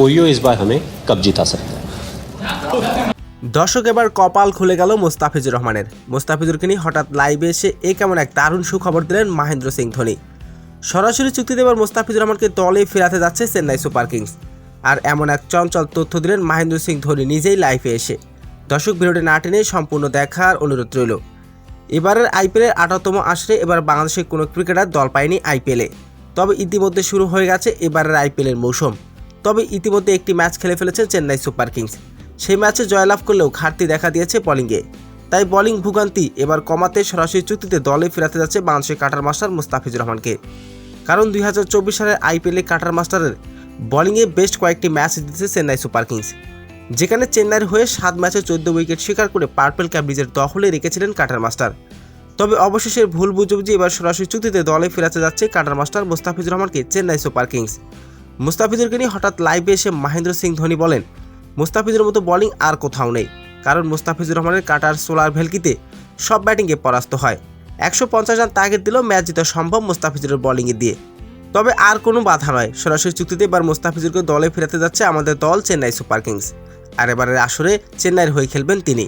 OYO इस बार हमें कब जिता सकता है। দর্শক এবার কপাল খুলে গেল মুস্তাফিজুর রহমানের। মুস্তাফিজুরকে নিয়ে হঠাৎ লাইভে এসে কেমন এক দারুণ সুখবর দিলেন মহেন্দ্র সিং ধোনি। সরাসরি চুক্তিতে এবার মুস্তাফিজুর রহমানকে দলে ফেরাতে যাচ্ছে চেন্নাই সুপার কিংস। আর এমন এক চঞ্চল তথ্য দিলেন মহেন্দ্র সিং ধোনি নিজেই লাইভে এসে। দর্শক ভিডিওটি না টেনে সম্পূর্ণ দেখার অনুরোধ রইল। এবারের আইপিএলের 18তম আসরে এবার বাংলাদেশের কোনো ক্রিকেটার দল পায়নি আইপিএলে। তবে ইতিমধ্যে শুরু হয়ে গেছে এবারের আইপিএলের মৌসুম। তবে ইতিমধ্যে একটি ম্যাচ খেলে ফেলেছে চেন্নাই সুপার কিংস। সেই ম্যাচে জয়লাভ করলেও ঘাটতি দেখা দিয়েছে বোলিংয়ে। তাই বোলিং ভোগান্তি এবার কমাতে সরাসরি চুক্তিতে দলে ফেরাতে যাচ্ছে বাংলাদেশের কাটার মাস্টার মুস্তাফিজুর রহমানকে। কারণ 2024 সালের আইপিএলে কাটার মাস্টারের বোলিংয়ে বেস্ট কয়েকটি ম্যাচ জিতেছে চেন্নাই সুপার কিংস, যেখানে চেন্নাইয়ের হয়ে 7 ম্যাচে 14 উইকেট শিকার করে পার্পল ক্যাপ ব্রিজের দখলে রেখেছিলেন কাটার মাস্টার। তবে অবশেষে ভুল বুঝবুঝি এবার সরাসরি চুক্তিতে দলে ফেরাতে যাচ্ছে কাটার মাস্টার মুস্তাফিজুর রহমানকে চেন্নাই সুপার কিংস। মুস্তাফিজুরকে নিয়ে হঠাৎ লাইভে এসে মহেন্দ্র সিং ধোনি বলেন, মুস্তাফিজুরের মতো বোলিং আর কোথাও নেই। কারণ মুস্তাফিজুর রহমানের কাটার সোলার ভেলকিতে সব ব্যাটিংয়ে পরাস্ত হয়। 150 রান টার্গেট দিলেও ম্যাচ জিতা সম্ভব মুস্তাফিজুরের বোলিংয়ে দিয়ে। তবে আর কোনো বাধা নয়, সরাসরি চুক্তিতে এবার মুস্তাফিজুরকে দলে ফেরাতে যাচ্ছে আমাদের দল চেন্নাই সুপার কিংস। আর এবারের আসরে চেন্নাইয়ের হয়ে খেলবেন তিনি।